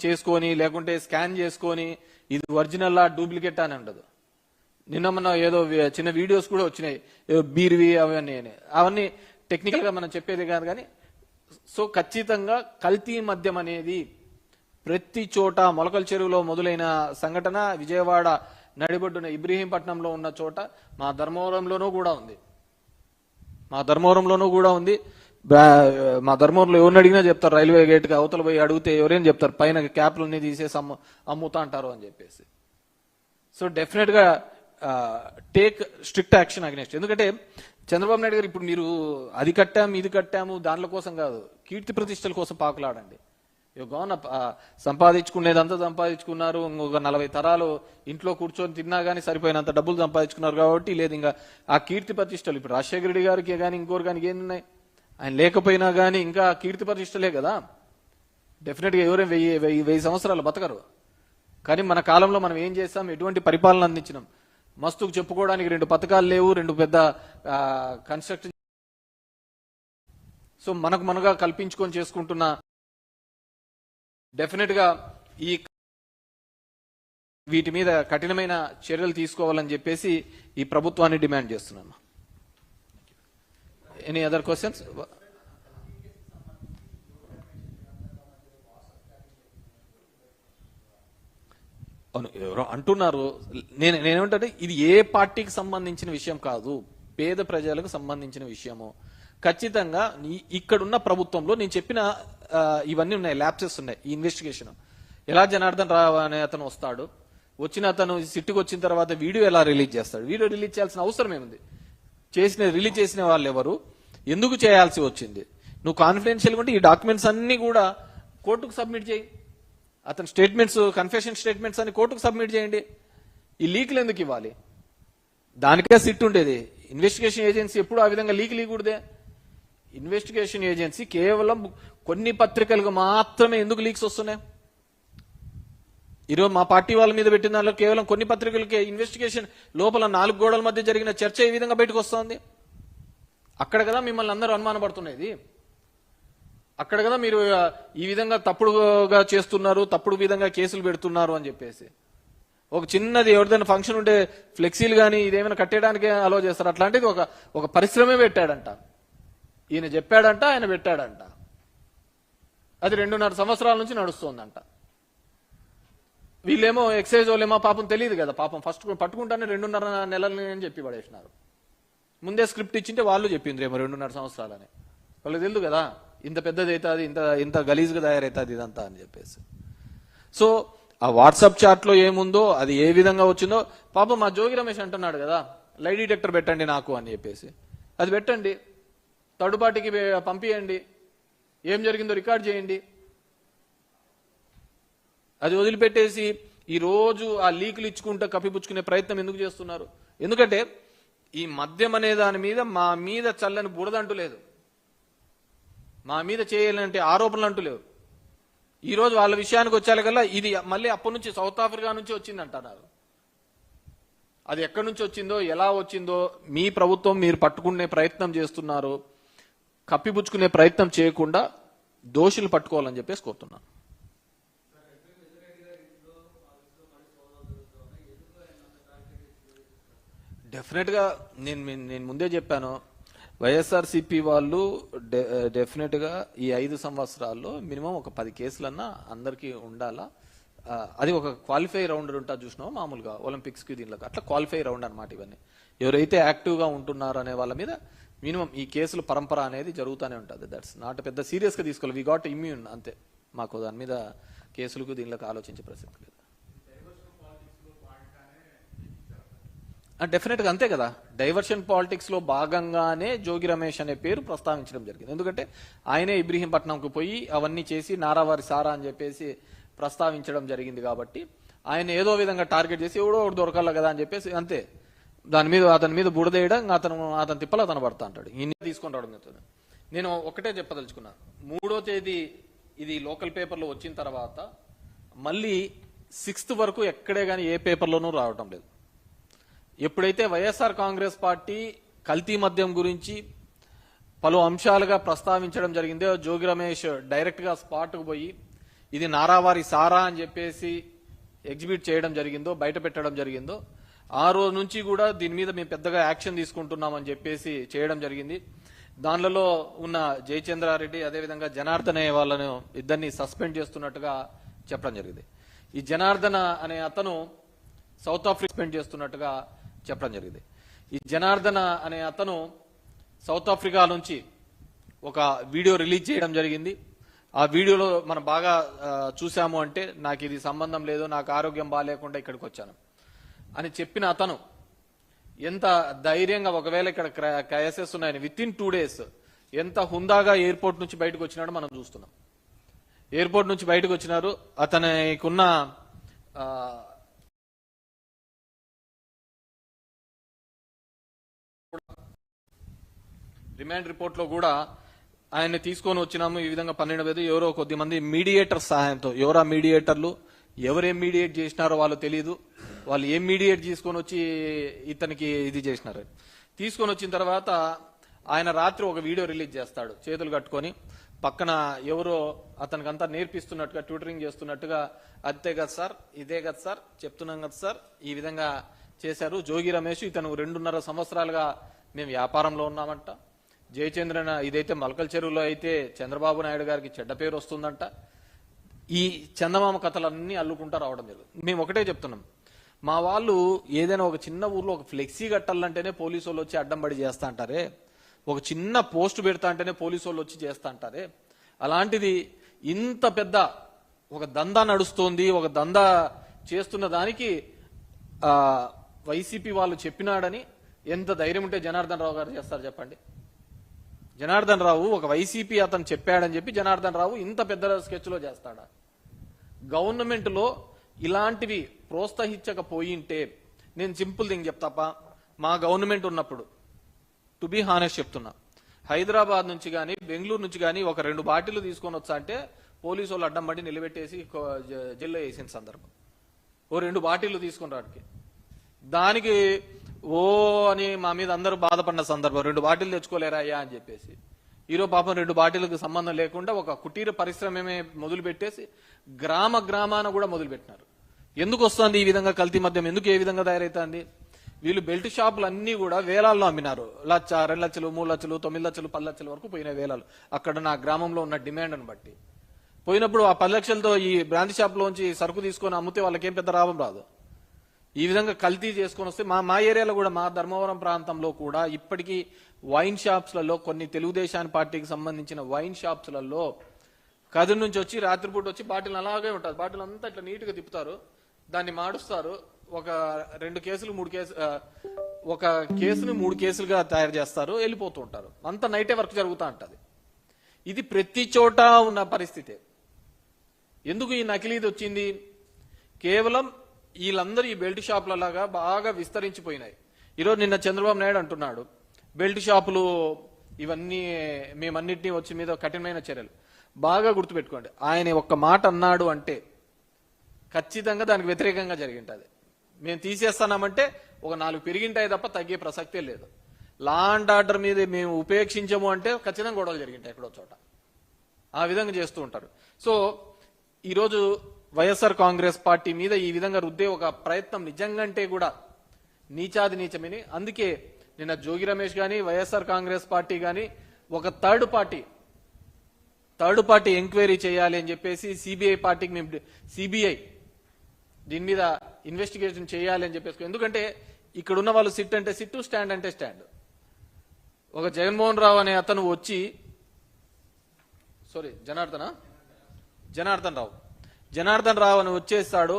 చేసుకొని లేకుంటే స్కాన్ చేసుకొని ఇది ఒరిజినల్ డూప్లికేట్ అని ఉండదు. నిన్న మన ఏదో చిన్న వీడియోస్ కూడా వచ్చినాయి బీర్వి అవన్నీ టెక్నికల్ గా మనం చెప్పేది కాదు. కానీ సో ఖచ్చితంగా కల్తీ మద్యం అనేది ప్రతి చోట మొలకల చెరువులో మొదలైన సంఘటన విజయవాడ నడిబొడ్డున ఇబ్రహీంపట్నంలో ఉన్న చోట మా ధర్మవరంలోనూ కూడా ఉంది. మా ధర్మవరంలో ఎవరిని అడిగినా చెప్తారు, రైల్వే గేట్కి అవతల పోయి అడిగితే ఎవరైనా చెప్తారు పైన క్యాప్లన్నీ తీసేసి అమ్ముతా అంటారు అని చెప్పేసి. సో డెఫినెట్ గా టేక్ స్ట్రిక్ట్ యాక్షన్ అగెన్స్ట్. ఎందుకంటే చంద్రబాబు నాయుడు గారు ఇప్పుడు మీరు అది కట్టాము ఇది కట్టాము దానిల కోసం కాదు, కీర్తి ప్రతిష్టల కోసం పాకులాడండి. గౌన సంపాదించుకునేదంతా సంపాదించుకున్నారు. ఇంకొక 40 తరాలు ఇంట్లో కూర్చొని తిన్నా కానీ సరిపోయినంత డబ్బులు సంపాదించుకున్నారు కాబట్టి లేదు ఇంకా ఆ కీర్తి ప్రతిష్టలు. ఇప్పుడు రాజశేఖర రెడ్డి గారికి కానీ ఇంకోరు కానీ ఏమున్నాయి, ఆయన లేకపోయినా కానీ ఇంకా కీర్తి ప్రతిష్టలే కదా. డెఫినెట్గా ఎవరైనా 1000 సంవత్సరాలు బతకరు. కానీ మన కాలంలో మనం ఏం చేస్తాం, ఎటువంటి పరిపాలన అందించినాం, మస్తుకు చెప్పుకోవడానికి 2 పథకాలు లేవు, 2 పెద్ద కన్స్ట్రక్షన్. సో మనగా కల్పించుకొని చేసుకుంటున్న డెఫినెట్ గా వీటి మీద కఠినమైన చర్యలు తీసుకోవాలని చెప్పేసి ఈ ప్రభుత్వాన్ని డిమాండ్ చేస్తున్నాను. Any other questions? అవును, ఎవరో అంటున్నారు. నేనేమంటే ఇది ఏ పార్టీకి సంబంధించిన విషయం కాదు, పేద ప్రజలకు సంబంధించిన విషయము. ఖచ్చితంగా ఇక్కడున్న ప్రభుత్వంలో నేను చెప్పిన ఇవన్నీ ఉన్నాయి, ల్యాప్సెస్ ఉన్నాయి. ఈ ఇన్వెస్టిగేషన్ ఎలా జనార్దన్ రావు అనే అతను వస్తాడు, అతను సిట్టుకు వచ్చిన తర్వాత వీడియో ఎలా రిలీజ్ చేస్తాడు, వీడియో రిలీజ్ చేయాల్సిన అవసరం ఏముంది, రిలీజ్ చేసిన వాళ్ళు ఎవరు, ఎందుకు చేయాల్సి వచ్చింది, నువ్వు కాన్ఫిడెన్షియల్ ఉంటే ఈ డాక్యుమెంట్స్ అన్ని కూడా కోర్టుకు సబ్మిట్ చేయి. అతని స్టేట్మెంట్స్, కన్ఫెషన్ స్టేట్మెంట్స్ అని కోర్టుకు సబ్మిట్ చేయండి. ఈ లీకులు ఎందుకు ఇవ్వాలి? దానికే సిట్ ఉండేది. ఇన్వెస్టిగేషన్ ఏజెన్సీ ఎప్పుడు ఆ విధంగా లీకూడదే. ఇన్వెస్టిగేషన్ ఏజెన్సీ కేవలం కొన్ని పత్రికలకు మాత్రమే ఎందుకు లీక్స్ వస్తున్నాయి? ఈరోజు మా పార్టీ వాళ్ళ మీద పెట్టిన దానిలో కేవలం కొన్ని పత్రికలకే ఇన్వెస్టిగేషన్ లోపల 4 గోడల మధ్య జరిగిన చర్చ ఈ విధంగా బయటకు వస్తుంది. అక్కడ కదా మిమ్మల్ని అందరూ అనుమానపడుతున్నది, అక్కడ కదా మీరు ఈ విధంగా తప్పుడుగా చేస్తున్నారు, తప్పుడు విధంగా కేసులు పెడుతున్నారు అని చెప్పేసి. ఒక చిన్నది ఎవరిదైనా ఫంక్షన్ ఉంటే ఫ్లెక్సీలు కానీ ఇదేమైనా కట్టేయడానికి అలో చేస్తారు. అట్లాంటిది ఒక పరిశ్రమే పెట్టాడంట, ఈయన చెప్పాడంట, ఆయన పెట్టాడంట. అది 2.5 సంవత్సరాల నుంచి నడుస్తోందంట. వీళ్ళేమో ఎక్సైజ్ వాళ్ళేమో పాపం తెలియదు కదా, పాపం ఫస్ట్ పట్టుకుంటానే 2.5 నెలలని అని చెప్పి పడేసినారు. ముందే స్క్రిప్ట్ ఇచ్చింటే వాళ్ళు చెప్పింది ఏమో 2.5 సంవత్సరాలని. వాళ్ళకి తెలియదు కదా ఇంత పెద్దది అవుతుంది, ఇంత గలీజ్గా తయారవుతుంది ఇదంతా అని చెప్పేసి. సో ఆ వాట్సాప్ చాట్లో ఏముందో అది ఏ విధంగా వచ్చిందో పాపం మా జోగి రమేష్ అంటున్నాడు కదా, లై డిటెక్టర్ పెట్టండి నాకు అని చెప్పేసి. అది పెట్టండి, థర్డ్ పార్టీకి పంపియండి, ఏం జరిగిందో రికార్డ్ చేయండి. అది వదిలిపెట్టేసి ఈరోజు ఆ లీకులు ఇచ్చుకుంటూ కప్పిపుచ్చుకునే ప్రయత్నం ఎందుకు చేస్తున్నారు? ఎందుకంటే ఈ మద్యం అనే దాని మీద మా మీద చల్లని బురదంటూ లేదు, మా మీద చేయాలంటే ఆరోపణలు అంటూ లేవు. ఈరోజు వాళ్ళ విషయానికి వచ్చేకల్లా ఇది మళ్ళీ అప్పటి నుంచి సౌత్ ఆఫ్రికా నుంచి వచ్చింది అంటున్నారు. అది ఎక్కడి నుంచి వచ్చిందో ఎలా వచ్చిందో మీ ప్రభుత్వం మీరు పట్టుకునే ప్రయత్నం చేస్తున్నారు. కప్పిపుచ్చుకునే ప్రయత్నం చేయకుండా దోషులు పట్టుకోవాలని చెప్పేసి కోరుతున్నాను. డెఫినెట్ గా నేను ముందే చెప్పాను, వైఎస్ఆర్సీపీ వాళ్ళు డెఫినెట్ గా ఈ 5 సంవత్సరాల్లో మినిమం ఒక 10 కేసులన్నా అందరికీ ఉండాలా. అది ఒక క్వాలిఫై రౌండ్ ఉంటుంది చూసినావు, మామూలుగా ఒలింపిక్స్ కి దీనిలో అట్లా క్వాలిఫై రౌండ్ అనమాట. ఇవన్నీ ఎవరైతే యాక్టివ్ గా ఉంటున్నారు అనే వాళ్ళ మీద మినిమం ఈ కేసుల పరంపర అనేది జరుగుతూనే ఉంటుంది. దట్స్ నాట్ పెద్ద సీరియస్ గా తీసుకోవాలి. వి గాట్ ఇమ్యూన్ అంతే, మాకు దాని మీద కేసులకు దీనిలోకి ఆలోచించే ప్రసక్తి లేదు. డెఫినెట్ గా అంతే కదా, డైవర్షన్ పాలిటిక్స్ లో భాగంగానే జోగి రమేష్ అనే పేరు ప్రస్తావించడం జరిగింది. ఎందుకంటే ఆయనే ఇబ్రహీంపట్నంకు పోయి అవన్నీ చేసి నారావారి సారా అని చెప్పేసి ప్రస్తావించడం జరిగింది. కాబట్టి ఆయన ఏదో విధంగా టార్గెట్ చేసి ఎవడో ఒకటి దొరకాల కదా అని చెప్పేసి అంతే, అతని మీద బుడదేయడం, అతను తిప్పలు అతను పడతా అంటాడు. ఇన్ని తీసుకొని రావడం జరుగుతుంది. నేను ఒకటే చెప్పదలుచుకున్నాను, 3వ తేదీ ఇది లోకల్ పేపర్లో వచ్చిన తర్వాత మళ్ళీ 6th వరకు ఎక్కడే కానీ ఏ పేపర్లోనూ రావటం లేదు. ఎప్పుడైతే వైఎస్ఆర్ కాంగ్రెస్ పార్టీ కల్తీ మద్యం గురించి పలు అంశాలుగా ప్రస్తావించడం జరిగిందో జోగి రమేష్ డైరెక్ట్ గా స్పాట్కు పోయి ఇది నారావారి సారా అని చెప్పేసి ఎగ్జిబిట్ చేయడం జరిగిందో, బయట పెట్టడం జరిగిందో, ఆ రోజు నుంచి కూడా దీని మీద మేము పెద్దగా యాక్షన్ తీసుకుంటున్నామని చెప్పేసి చేయడం జరిగింది. దానిలో ఉన్న జయచంద్రారెడ్డి అదేవిధంగా జనార్దన్ అనే వాళ్ళను ఇద్దరిని సస్పెండ్ చేస్తున్నట్టుగా చెప్పడం జరిగింది. ఈ జనార్దన అనే అతను సౌత్ ఆఫ్రికా సస్పెండ్ చేస్తున్నట్టుగా చెప్పడం జరిగింది. ఈ జనార్దన అనే అతను సౌత్ ఆఫ్రికా నుంచి ఒక వీడియో రిలీజ్ చేయడం జరిగింది. ఆ వీడియోలో మనం బాగా చూసాము అంటే, నాకు ఇది సంబంధం లేదు, నాకు ఆరోగ్యం బాగాలేకుండా ఇక్కడికి వచ్చాను అని చెప్పిన అతను ఎంత ధైర్యంగా, ఒకవేళ ఇక్కడ కేసెస్ ఉన్నాయని విత్ ఇన్ 2 days ఎంత హుందాగా ఎయిర్పోర్ట్ నుంచి బయటకు వచ్చినాడో మనం చూస్తున్నాం. ఎయిర్పోర్ట్ నుంచి బయటకు వచ్చినారు. అతనికున్న రిమాండ్ రిపోర్ట్ లో కూడా ఆయన్ని తీసుకొని వచ్చినాము. ఈ విధంగా 12 ఎవరో కొద్దిమంది మీడియేటర్ సహాయంతో, ఎవరా మీడియేటర్లు, ఎవరేం మీడియేట్ చేసినారో వాళ్ళు తెలియదు. వాళ్ళు ఏం మీడియేట్ తీసుకొని వచ్చి ఇతనికి ఇది చేసినారు. తీసుకొని వచ్చిన తర్వాత ఆయన రాత్రి ఒక వీడియో రిలీజ్ చేస్తాడు, చేతులు కట్టుకొని పక్కన ఎవరో అతనికంతా నేర్పిస్తున్నట్టుగా, ట్యూటరింగ్ చేస్తున్నట్టుగా, అంతే కదా సార్, ఇదే కదా సార్, చెప్తున్నాం కదా సార్, ఈ విధంగా చేశారు. జోగి రమేష్ ఇతను 2.5 సంవత్సరాలుగా మేము వ్యాపారంలో ఉన్నామంట. జయచంద్రన్ ఇదైతే మలకల్ చెరువులో అయితే చంద్రబాబు నాయుడు గారికి చెడ్డ పేరు వస్తుందంట. ఈ చందమామ కథలన్నీ అల్లుకుంటా రావడం జరుగుతుంది. మేము ఒకటే చెప్తున్నాం, మా వాళ్ళు ఏదైనా ఒక చిన్న ఊర్లో ఒక ఫ్లెక్సీ కట్టాలంటేనే పోలీసు వాళ్ళు వచ్చి అడ్డం పడి చేస్తా అంటారే, ఒక చిన్న పోస్ట్ పెడతా అంటేనే పోలీసు వాళ్ళు వచ్చి చేస్తా అంటారే, అలాంటిది ఇంత పెద్ద ఒక దందా నడుస్తోంది, ఒక దందా చేస్తున్న దానికి వైసీపీ వాళ్ళు చెప్పినాడని ఎంత ధైర్యం ఉంటే జనార్దన్ రావు గారు చేస్తారు చెప్పండి. జనార్దన్ రావు ఒక వైసీపీ అతను చెప్పాడని చెప్పి జనార్దన్ రావు ఇంత పెద్ద స్కెచ్లో చేస్తాడా? గవర్నమెంట్ లో ఇలాంటివి ప్రోత్సహించకపోయింటే, నేను సింపుల్ థింగ్ చెప్తాపా, మా గవర్నమెంట్ ఉన్నప్పుడు టు బి హానెస్ట్ చెప్తున్నా, హైదరాబాద్ నుంచి కానీ బెంగళూరు నుంచి కానీ ఒక 2 బాటిల్ తీసుకొని వచ్చా అంటే పోలీసు వాళ్ళు అడ్డం పడి నిలబెట్టేసి జైల్లో వేసిన సందర్భం. ఓ 2 బాటిల్ తీసుకుని రాడికి దానికి ఓ అని మా మీద అందరూ బాధపడిన సందర్భం. 2 బాటిల్ తెచ్చుకోలేరా అయ్యా అని చెప్పేసి. ఈరోజు పాపం 2 బాటిల్కి సంబంధం లేకుండా ఒక కుటీర పరిశ్రమే మొదలు పెట్టేసి గ్రామాన కూడా మొదలు పెట్టినారు. ఎందుకు వస్తుంది ఈ విధంగా కల్తీ మద్యం? ఎందుకు ఏ విధంగా తయారైతుంది? వీళ్ళు బెల్ట్ షాపులు అన్ని కూడా వేలాల్లో అమ్మినారు. 1,00,000, 2 లక్షలు, 3 లక్షలు, 9 లక్షలు, 10 లక్షల వరకు పోయిన వేలాలు. అక్కడ నా గ్రామంలో ఉన్న డిమాండ్ని బట్టి పోయినప్పుడు ఆ 10 లక్షలతో ఈ బ్రాండ్ షాప్లోంచి సరుకు తీసుకొని అమ్మితే వాళ్ళకేం పెద్ద లాభం రాదు. ఈ విధంగా కల్తీ చేసుకొని వస్తే మా ఏరియాలో కూడా, మా ధర్మవరం ప్రాంతంలో కూడా ఇప్పటికీ వైన్ షాప్స్లలో, కొన్ని తెలుగుదేశం పార్టీకి సంబంధించిన వైన్ షాప్స్లలో కదిరి నుంచి వచ్చి రాత్రిపూట వచ్చి బాటిల్ అలాగే ఉంటుంది. బాటిల్ అంతా ఇట్లా నీట్గా తిప్పుతారు, దాన్ని మాడుస్తారు. ఒక 2 కేసులు 3 కేసు, ఒక కేసుని 3 కేసులుగా తయారు చేస్తారు, వెళ్ళిపోతూ ఉంటారు. అంత నైటే వర్క్ జరుగుతూ ఉంటుంది. ఇది ప్రతి చోట ఉన్న పరిస్థితే. ఎందుకు ఈ నకిలీది వచ్చింది? కేవలం వీళ్ళందరూ ఈ బెల్ట్ షాపులలాగా బాగా విస్తరించిపోయినాయి. ఈరోజు నిన్న చంద్రబాబు నాయుడు అంటున్నాడు, బెల్ట్ షాపులు ఇవన్నీ మేమన్నింటినీ వచ్చి మీద కఠినమైన చర్యలు. బాగా గుర్తుపెట్టుకోండి, ఆయన ఒక్క మాట అన్నాడు అంటే ఖచ్చితంగా దానికి వ్యతిరేకంగా జరిగింటది. మేము తీసేస్తామంటే ఒక 4 పెరిగింటాయి తప్ప తగ్గే ప్రసక్తే లేదు. లా అండ్ ఆర్డర్ మీద మేము ఉపేక్షించము అంటే ఖచ్చితంగా గొడవలు జరిగింటాయి ఎక్కడో చోట. ఆ విధంగా చేస్తూ ఉంటారు. సో ఈరోజు వైఎస్ఆర్ కాంగ్రెస్ పార్టీ మీద ఈ విధంగా రుద్దే ఒక ప్రయత్నం నిజంగంటే కూడా నీచాది నీచమని. అందుకే నిన్న జోగి రమేష్ గాని, వైఎస్ఆర్ కాంగ్రెస్ పార్టీ గాని ఒక థర్డ్ పార్టీ ఎంక్వైరీ చేయాలి అని చెప్పేసి సిబిఐ పార్టీకి మేము సిబిఐ దీని మీద ఇన్వెస్టిగేషన్ చేయాలి అని చెప్పేసి. ఎందుకంటే ఇక్కడ ఉన్న వాళ్ళు సిట్ అంటే సిట్టు, స్టాండ్ అంటే స్టాండ్. ఒక జగన్మోహన్ రావు అనే అతను వచ్చి, జనార్దన్ రావు అని వచ్చేస్తాడు,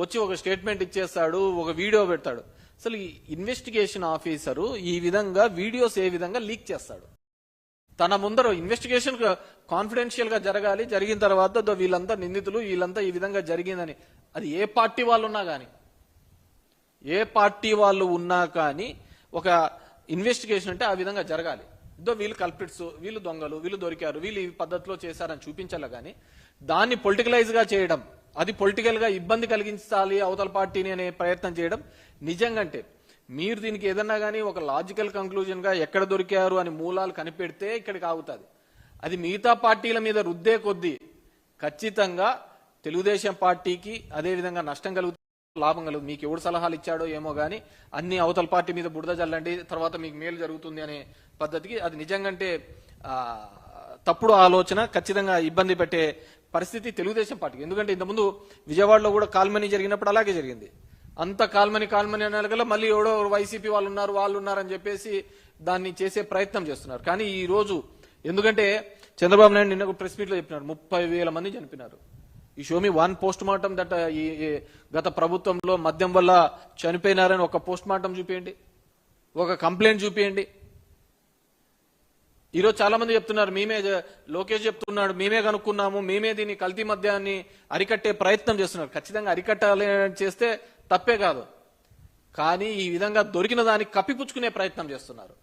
వచ్చి ఒక స్టేట్మెంట్ ఇచ్చేస్తాడు, ఒక వీడియో పెడతాడు. అసలు ఈ ఇన్వెస్టిగేషన్ ఆఫీసరు ఈ విధంగా వీడియోస్ ఏ విధంగా లీక్ చేస్తాడు? తన ముందర ఇన్వెస్టిగేషన్ కాన్ఫిడెన్షియల్ గా జరగాలి, జరిగిన తర్వాత వీళ్ళంతా నిందితులు, వీళ్ళంతా ఈ విధంగా జరిగిందని. అది ఏ పార్టీ వాళ్ళు ఉన్నా కానీ ఒక ఇన్వెస్టిగేషన్ అంటే ఆ విధంగా జరగాలి. వీళ్ళు కల్ప్రిట్స్, వీళ్ళు దొంగలు, వీళ్ళు దొరికారు, వీళ్ళు ఈ పద్ధతిలో చేశారని చూపించాలి. కానీ దాన్ని పొలిటికలైజ్ గా చేయడం, అది పొలిటికల్ గా ఇబ్బంది కలిగించాలి అవతల పార్టీని అనే ప్రయత్నం చేయడం నిజంగంటే, మీరు దీనికి ఏదన్నా కానీ ఒక లాజికల్ కంక్లూజన్ గా ఎక్కడ దొరికారు అని మూలాలు కనిపెడితే ఇక్కడికి ఆగుతుంది. అది మిగతా పార్టీల మీద రుద్దే కొద్దీ ఖచ్చితంగా తెలుగుదేశం పార్టీకి అదే విధంగా నష్టం కలుగుతుంది, లాభం కలుగుతుంది. మీకు ఎవడు సలహాలు ఇచ్చాడో ఏమో గానీ అన్ని అవతల పార్టీ మీద బురద జల్లండి, తర్వాత మీకు మేలు జరుగుతుంది అనే పద్ధతికి అది నిజంగా తప్పుడు ఆలోచన, ఖచ్చితంగా ఇబ్బంది పెట్టే పరిస్థితి తెలుగుదేశం పార్టీకి. ఎందుకంటే ఇంతకుముందు విజయవాడలో కూడా కాల్మనీ జరిగినప్పుడు అలాగే జరిగింది. అంత కాల్మనీ అనగల మళ్ళీ ఎవడో వైసీపీ వాళ్ళు ఉన్నారని చెప్పేసి దాన్ని చేసే ప్రయత్నం చేస్తున్నారు. కానీ ఈ రోజు ఎందుకంటే చంద్రబాబు నాయుడు నిన్న ప్రెస్ మీట్ లో చెప్పినారు 30,000 మంది చనిపోయినారు. ఈ Xiaomi one post mortem that ఈ గత ప్రభుత్వంలో మద్యం వల్ల చనిపోయినారని ఒక పోస్ట్ మార్టం చూపించండి, ఒక కంప్లైంట్ చూపించండి. ఈరోజు చాలా మంది చెప్తున్నారు, మేమే లోకేష్ చెప్తున్నాడు, మేమే కనుక్కున్నాము, మేమే దీన్ని కల్తీ మద్యాన్ని అరికట్టే ప్రయత్నం చేస్తున్నారు. ఖచ్చితంగా అరికట్టాలి చేస్తే తప్పే కాదు, కానీ ఈ విధంగా దొరికిన దాన్ని కప్పిపుచ్చుకునే ప్రయత్నం చేస్తున్నారు.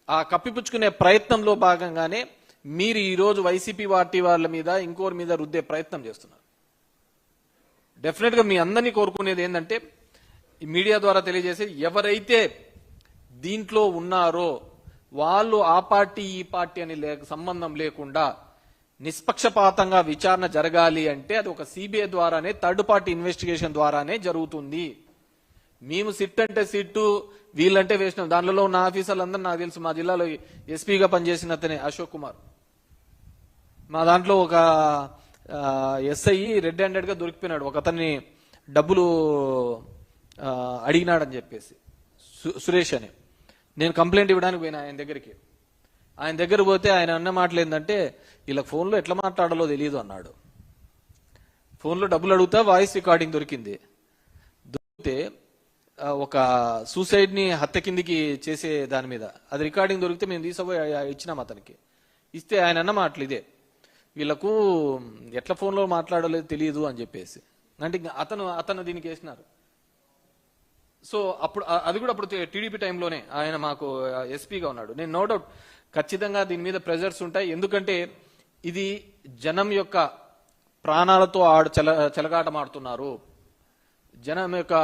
ఆ కప్పిపుచ్చుకునే ప్రయత్నంలో భాగంగానే మీరు ఈ రోజు వైసీపీ పార్టీ వాళ్ళ మీద ఇంకోరి మీద రుద్దే ప్రయత్నం చేస్తున్నారు. డెఫినెట్ గా మీ అందరినీ కోరుకునేది ఏంటంటే ఈ మీడియా ద్వారా తెలియజేసేది, ఎవరైతే దీంట్లో ఉన్నారో వాళ్ళు ఆ పార్టీ ఈ పార్టీ అని సంబంధం లేకుండా నిష్పక్షపాతంగా విచారణ జరగాలి అంటే అది ఒక సిబిఐ ద్వారానే, థర్డ్ పార్టీ ఇన్వెస్టిగేషన్ ద్వారానే జరుగుతుంది. మేము సిట్ అంటే సిట్టు, వీళ్ళంటే వేసినాం. దానిలో ఉన్న ఆఫీసర్లందరూ నాకు తెలుసు. మా జిల్లాలో ఎస్పీగా పనిచేసిన అతనే అశోక్ కుమార్. మా దాంట్లో ఒక ఎస్ఐ రెడ్ హ్యాండెడ్ గా దొరికిపోయినాడు, ఒక అతన్ని డబ్బులు అడిగినాడని చెప్పేసి, సురేష్ అని. నేను కంప్లైంట్ ఇవ్వడానికి పోయినా ఆయన దగ్గరికి. ఆయన దగ్గర పోతే ఆయన అన్న మాటలు ఏంటంటే, ఇలా ఫోన్లో ఎట్లా మాట్లాడాలో తెలియదు అన్నాడు. ఫోన్లో డబ్బులు అడుగుతా వాయిస్ రికార్డింగ్ దొరికింది. దొరికితే ఒక సూసైడ్ ని హత్య కిందికి చేసే దాని మీద అది రికార్డింగ్ దొరికితే మేము తీసుకుపోయి ఇచ్చినాం అతనికి. ఇస్తే ఆయన అన్న మాటలు ఇదే, వీళ్ళకు ఎట్లా ఫోన్లో మాట్లాడలేదు తెలియదు అని చెప్పేసి. అంటే అతను దీనికి వేసినారు. సో అప్పుడు అది కూడా అప్పుడు టీడీపీ టైంలోనే ఆయన మాకు ఎస్పీగా ఉన్నాడు. నేను నో డౌట్ ఖచ్చితంగా దీని మీద ప్రెజర్స్ ఉంటాయి. ఎందుకంటే ఇది జనం యొక్క ప్రాణాలతో చెలగాటమాడుతున్నారు, జనం యొక్క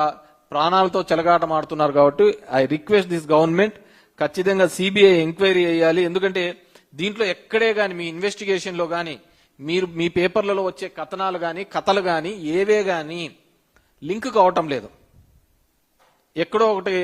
ప్రాణాలతో చెలగాటమాడుతున్నారు. కాబట్టి ఐ రిక్వెస్ట్ దిస్ గవర్నమెంట్ ఖచ్చితంగా సిబిఐ ఎంక్వైరీ చేయాలి. ఎందుకంటే దీంట్లో ఎక్కడే గాని మీ ఇన్వెస్టిగేషన్ లో గాని మీరు మీ పేపర్లలో వచ్చే కథనాలు గాని కథలు గాని ఏవే గాని లింక్ కావటం లేదు. ఎక్కడో ఒకటి